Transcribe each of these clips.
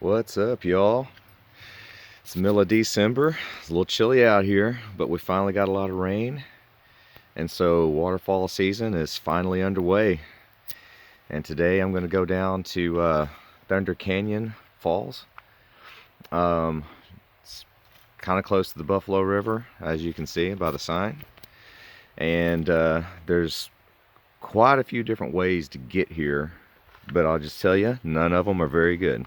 What's up, y'all? It's the middle of December. It's a little chilly out here, but we finally got a lot of rain, and so waterfall season is finally underway. And today I'm going to go down to Thunder Canyon Falls. It's kind of close to the Buffalo River, as you can see by the sign. And there's quite a few different ways to get here, but I'll just tell you, none of them are very good.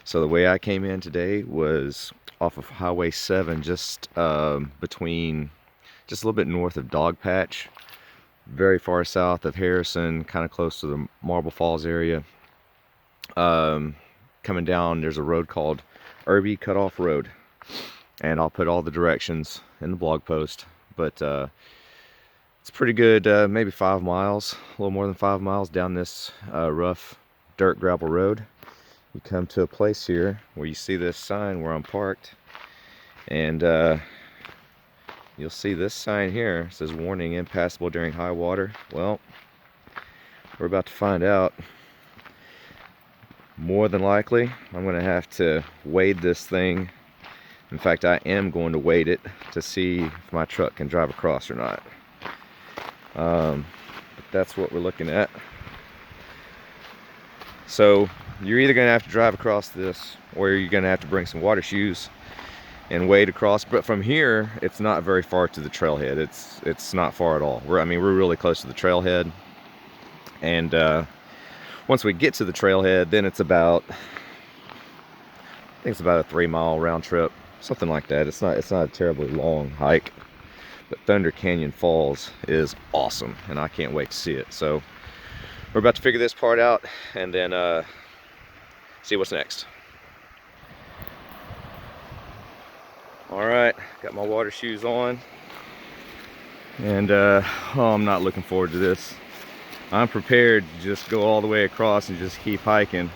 So the way I came in today was off of Highway 7, just between, just a little bit north of Dog Patch, very far south of Harrison, kind of close to the Marble Falls area. Coming down, there's a road called Irby Cutoff Road, and I'll put all the directions in the blog post, but it's pretty good, maybe 5 miles, a little more than 5 miles down this rough dirt gravel road. You come to a place here where you see this sign where I'm parked, and you'll see this sign here. It says warning, impassable during high water. Well, we're about to find out. More than likely, I'm going to have to wade this thing. In fact, I am going to wade it to see if my truck can drive across or not. But that's what we're looking at. So you're either going to have to drive across this, or you're going to have to bring some water shoes and wade across. But from here, it's not very far to the trailhead. It's not far at all. We're really close to the trailhead. And once we get to the trailhead, then it's about, I think it's about a 3-mile round trip, something like that. It's not a terribly long hike. But Thunder Canyon Falls is awesome, and I can't wait to see it. So we're about to figure this part out, and then see what's next. All right, got my water shoes on, and oh, I'm not looking forward to this. I'm prepared to just go all the way across and just keep hiking,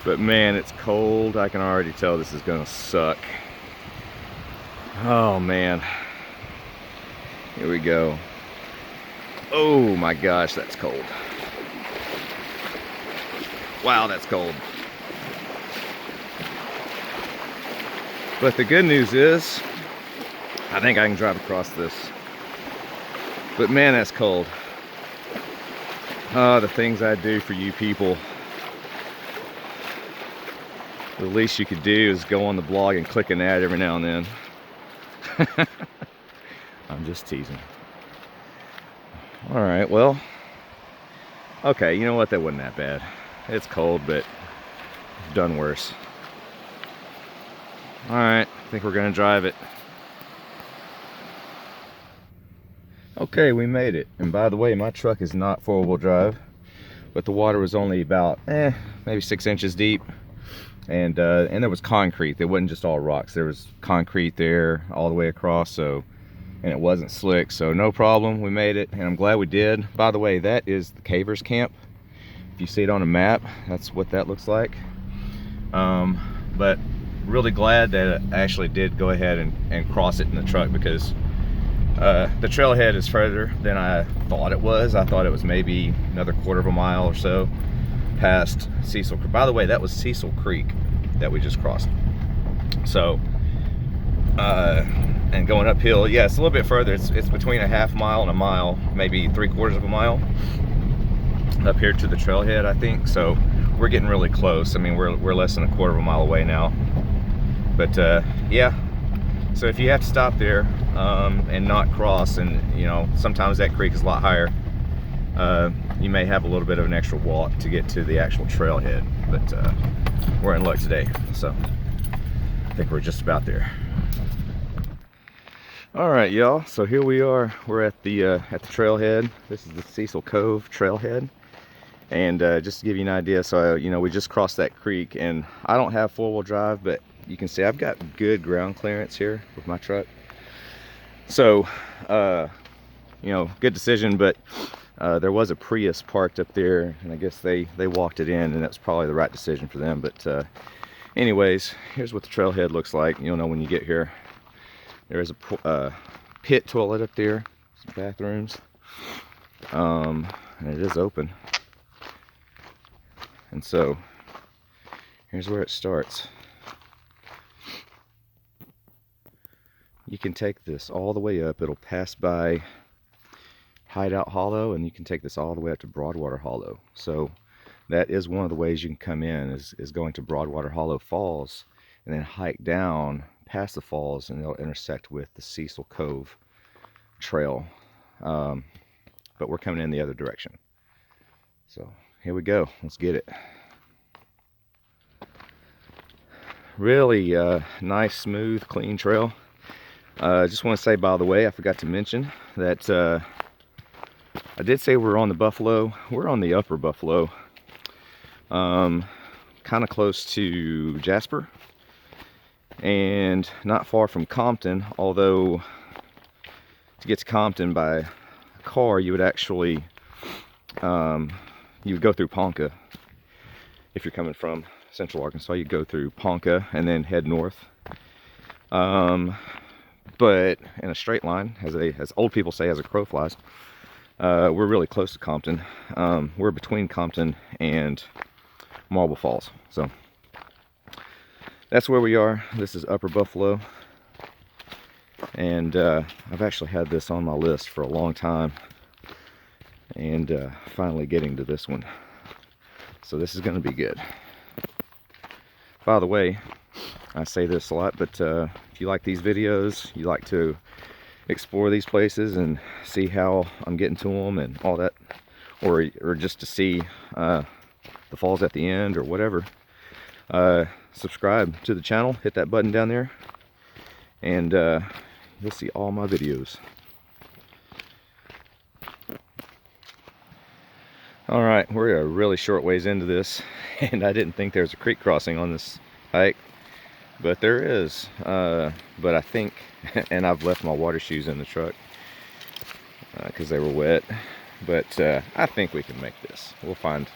but man, it's cold. I can already tell this is gonna suck. Oh man, here we go. Oh my gosh, that's cold. Wow, that's cold. But the good news is, I think I can drive across this. But man, that's cold. Oh, the things I do for you people. The least you could do is go on the blog and click an ad every now and then. I'm just teasing. All right, well, okay, you know what? That wasn't that bad. It's cold, but I've done worse. All right, I think we're gonna drive it. Okay, we made it. And by the way, my truck is not 4-wheel drive, but the water was only about, maybe 6 inches deep. And there was concrete. It wasn't just all rocks. There was concrete there all the way across, so, and it wasn't slick, so no problem. We made it, and I'm glad we did. By the way, that is the Cavers Camp. If you see it on a map, that's what that looks like. But really glad that I actually did go ahead and cross it in the truck, because the trailhead is further than I thought it was. I thought it was maybe another 1/4 mile or so past Cecil Creek. By the way, that was Cecil Creek that we just crossed. So, and going uphill, yeah, it's a little bit further. It's between a 1/2 mile and a mile, maybe 3/4 mile up here to the trailhead, I think. So we're getting really close. I mean, we're less than a 1/4 mile away now. But yeah, so if you have to stop there and not cross, and you know, sometimes that creek is a lot higher, you may have a little bit of an extra walk to get to the actual trailhead. But we're in luck today, so I think we're just about there. All right, y'all, so here we are. We're at the trailhead. This is the Cecil Cove trailhead. And just to give you an idea, so you know, we just crossed that creek, and I don't have 4-wheel drive, but you can see I've got good ground clearance here with my truck. So you know, good decision. But there was a Prius parked up there, and I guess they walked it in, and that's probably the right decision for them. But anyways, here's what the trailhead looks like. You'll know when you get here. There is a pit toilet up there, some bathrooms, and it is open. And so Here's where it starts. You can take this all the way up. It'll pass by Hideout Hollow, and you can take this all the way up to Broadwater Hollow. So that is one of the ways you can come in, is going to Broadwater Hollow Falls and then hike down past the falls, and it'll intersect with the Cecil Cove trail. But we're coming in the other direction. So here we go. Let's get it. Really nice, smooth, clean trail. I just want to say, by the way, I forgot to mention that I did say we're on the Buffalo. We're on the upper Buffalo, kind of close to Jasper and not far from Compton, although to get to Compton by car you would actually you would go through Ponca. If you're coming from Central Arkansas, you go through Ponca and then head north, but in a straight line, as old people say, as a crow flies. We're really close to Compton. We're between Compton and Marble Falls, so that's where we are. This is Upper Buffalo, and I've actually had this on my list for a long time, and finally getting to this one. So this is going to be good. By the way, I say this a lot, but if you like these videos, you like to explore these places and see how I'm getting to them and all that, or just to see the falls at the end or whatever, subscribe to the channel, hit that button down there, and you'll see all my videos. Alright, we're a really short ways into this, and I didn't think there was a creek crossing on this hike, but there is. But I think, and I've left my water shoes in the truck because they were wet, but I think we can make this. We'll do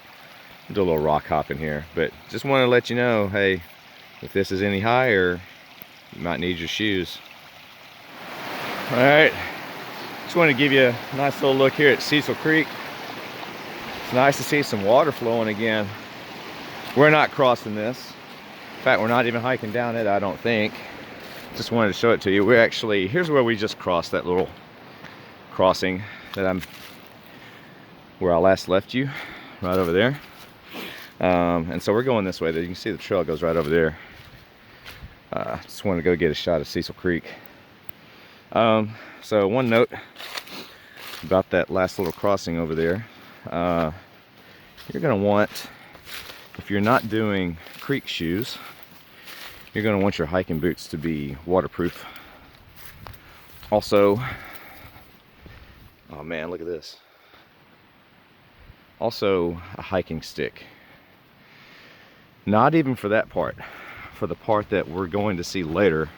a little rock hopping here, but just want to let you know, hey, if this is any higher, you might need your shoes. All right, just want to give you a nice little look here at Cecil Creek. It's nice to see some water flowing again. We're not crossing this. In fact, we're not even hiking down it, I don't think. Just wanted to show it to you. We're actually, here's where we just crossed that little crossing that where I last left you, right over there. And so we're going this way. You can see the trail goes right over there. Just wanted to go get a shot of Cecil Creek. So one note about that last little crossing over there. You're going to want, if you're not doing creek shoes, you're going to want your hiking boots to be waterproof. Also, oh man, look at this. Also, a hiking stick. Not even for that part. For the part that we're going to see later,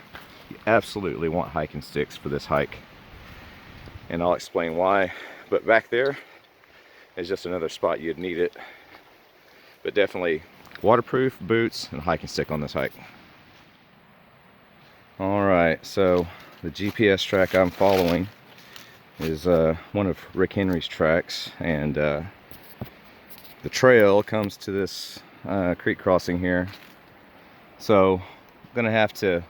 you absolutely want hiking sticks for this hike. And I'll explain why. But back there is just another spot you'd need it. But definitely waterproof boots and a hiking stick on this hike. Alright, so the GPS track I'm following is one of Rick Henry's tracks, and the trail comes to this creek crossing here. So I'm gonna have to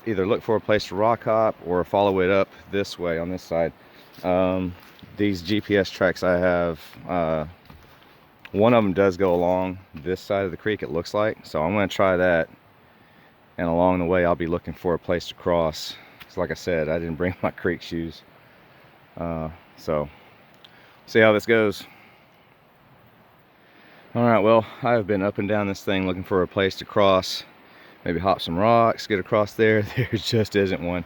either look for a place to rock hop or follow it up this way on this side. These GPS tracks I have, one of them does go along this side of the creek, it looks like, so I'm gonna try that, and along the way I'll be looking for a place to cross. So like I said, I didn't bring my creek shoes, so see how this goes. Alright, well, I've been up and down this thing looking for a place to cross, maybe hop some rocks, get across there. There just isn't one,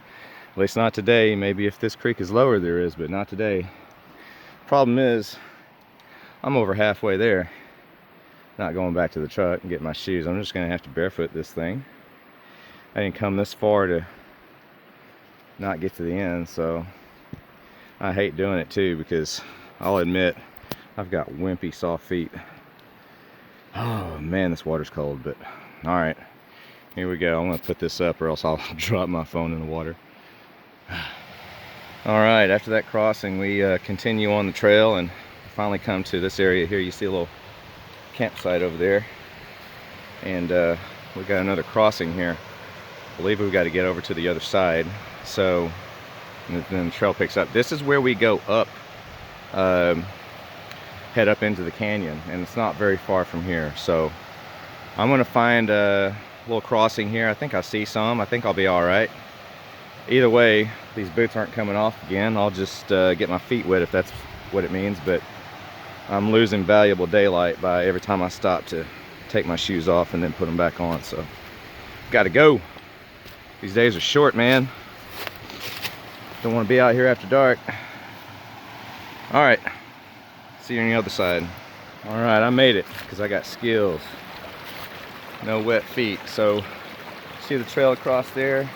at least not today. Maybe if this creek is lower there is, but not today. Problem is, I'm over halfway there, not going back to the truck and getting my shoes. I'm just gonna have to barefoot this thing. I didn't come this far to not get to the end, so I hate doing it too, because I'll admit I've got wimpy soft feet. Oh man, this water's cold, but all right, here we go. I'm gonna put this up or else I'll drop my phone in the water. All right, after that crossing, we continue on the trail and finally come to this area here. You see a little campsite over there. and we got another crossing here. I believe we've got to get over to the other side. So and then the trail picks up. This is where we go up, head up into the canyon, and it's not very far from here. So I'm gonna find a little crossing here. I think I see some. I think I'll be all right. Either way, these boots aren't coming off again. I'll just get my feet wet if that's what it means, but I'm losing valuable daylight by every time I stop to take my shoes off and then put them back on. So gotta go. These days are short, man. Don't want to be out here after dark. All right, see you on the other side. All right, I made it because I got skills. No wet feet. So see the trail across there?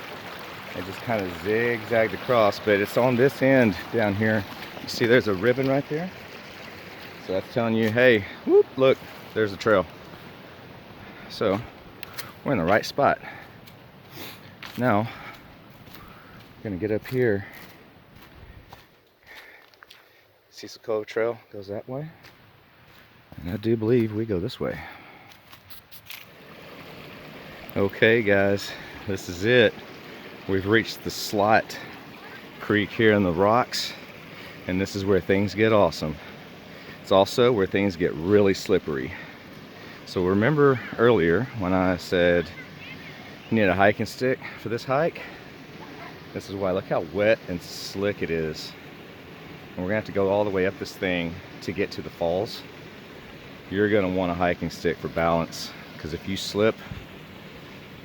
It just kind of zigzagged across, but it's on this end down here. You see there's a ribbon right there? So that's telling you, hey, whoop, look, there's the trail. So we're in the right spot. Now, we're gonna get up here. Cecil Cove Trail goes that way. And I do believe we go this way. Okay guys, this is it. We've reached the Slot Creek here in the rocks, and this is where things get awesome. It's also where things get really slippery. So remember earlier when I said you need a hiking stick for this hike? This is why. Look how wet and slick it is. And we're gonna have to go all the way up this thing to get to the falls. You're gonna want a hiking stick for balance, because if you slip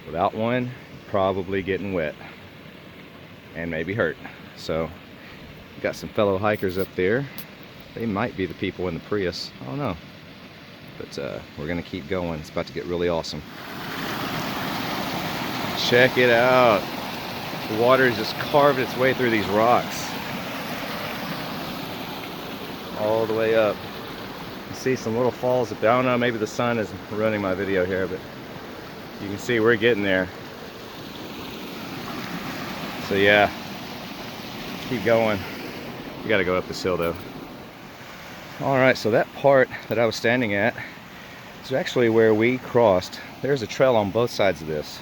without one, you're probably getting wet and maybe hurt. So got some fellow hikers up there. They might be the people in the Prius, I don't know. But we're gonna keep going. It's about to get really awesome. Check it out. The water has just carved its way through these rocks. All the way up. You see some little falls up there. I don't know, maybe the sun is ruining my video here, but you can see we're getting there. So yeah, keep going. We gotta go up this hill though. All right, so that part that I was standing at is actually where we crossed. There's a trail on both sides of this.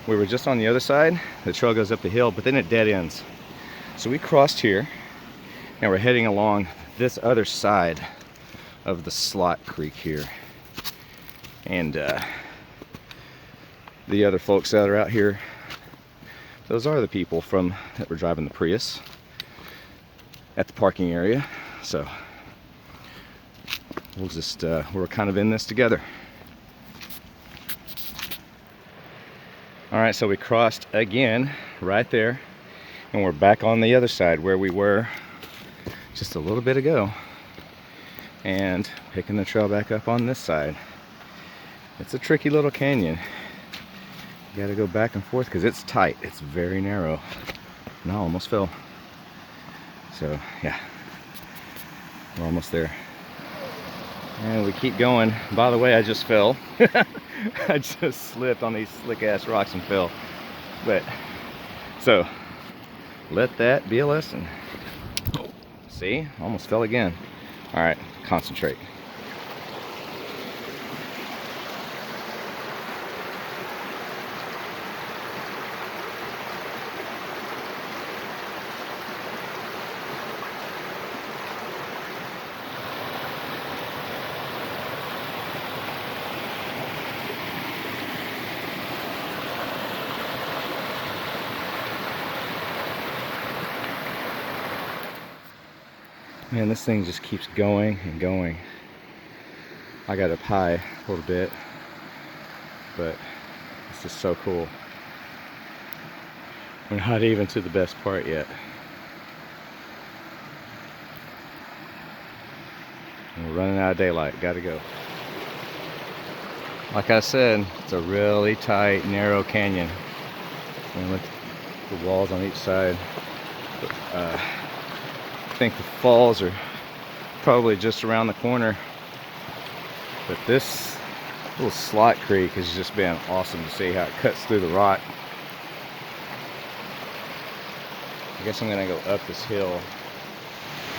We were just on the other side. The trail goes up the hill, but then it dead ends. So we crossed here, and we're heading along this other side of the Slot Creek here. And the other folks that are out here, those are the people that were driving the Prius at the parking area. So we'll just we're kind of in this together. All right, so we crossed again right there, and we're back on the other side where we were just a little bit ago, and picking the trail back up on this side. It's a tricky little canyon. You gotta go back and forth because it's tight. It's very narrow. And I almost fell. So yeah, we're almost there. And we keep going. By the way, I just fell. I just slipped on these slick ass rocks and fell. But so let that be a lesson. See, almost fell again. All right, concentrate. Man, this thing just keeps going and going. I got up high a little bit, but it's just so cool. We're not even to the best part yet. And we're running out of daylight, gotta go. Like I said, it's a really tight, narrow canyon. And look at the walls on each side. I think the falls are probably just around the corner, but this little Slot Creek has just been awesome to see how it cuts through the rock. I guess I'm gonna go up this hill.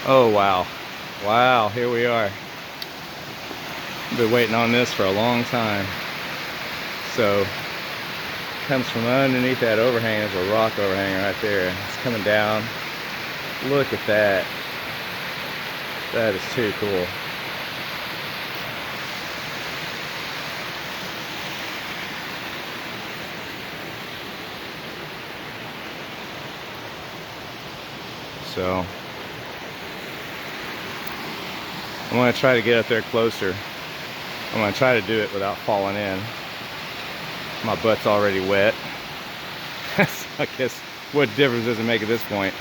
Oh wow, wow, here we are. I've been waiting on this for a long time. So comes from underneath that overhang. There's a rock overhang right there. It's coming down. Look at that. That is too cool. So I'm going to try to get up there closer. I'm going to try to do it without falling in. My butt's already wet. I guess what difference does it make at this point?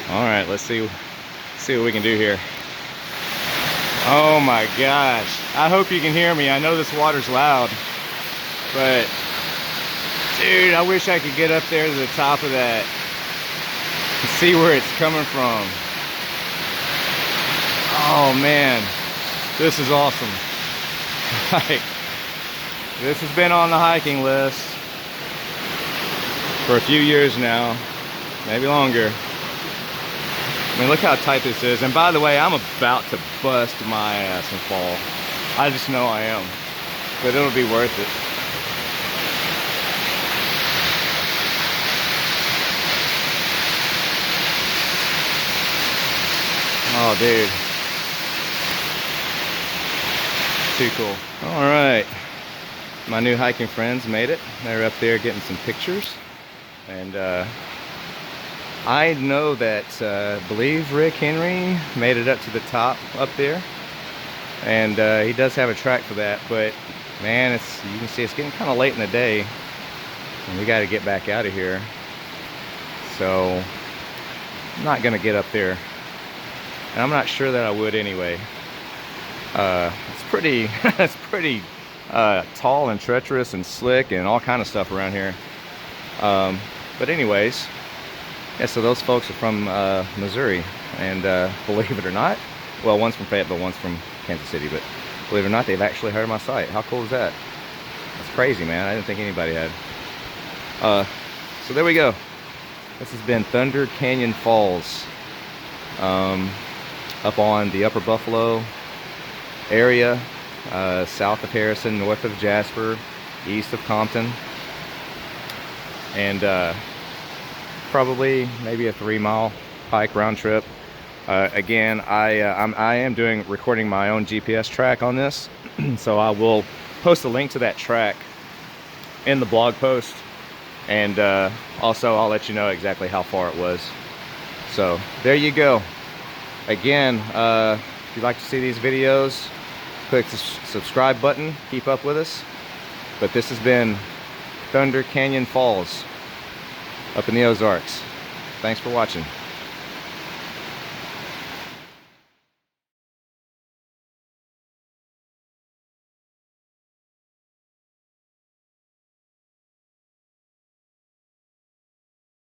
Alright, let's see what we can do here. Oh my gosh. I hope you can hear me. I know this water's loud, but dude, I wish I could get up there to the top of that and see where it's coming from. Oh man, this is awesome. Like, this has been on the hiking list for a few years now, maybe longer. I mean, look how tight this is. And by the way, I'm about to bust my ass and fall. I just know I am. But it'll be worth it. Oh, dude. Too cool. All right. My new hiking friends made it. They're up there getting some pictures. And I know that, believe Rick Henry made it up to the top up there. And he does have a track for that. But man, you can see it's getting kind of late in the day. And we got to get back out of here. So I'm not going to get up there. And I'm not sure that I would anyway. It's pretty, it's pretty tall and treacherous and slick and all kind of stuff around here. But anyways, yeah, so those folks are from Missouri, and believe it or not, well, one's from Fayetteville, one's from Kansas City, but believe it or not, they've actually heard of my site. How cool is that? That's crazy, man. I didn't think anybody had. So there we go. This has been Thunder Canyon Falls, up on the Upper Buffalo area, south of Harrison, north of Jasper, east of Compton, and probably maybe a 3-mile hike round trip. Again, I am recording my own GPS track on this, so I will post a link to that track in the blog post, and also I'll let you know exactly how far it was. So there you go. Again, if you'd like to see these videos, click the subscribe button, keep up with us. But this has been Thunder Canyon Falls up in the Ozarks. Thanks for watching.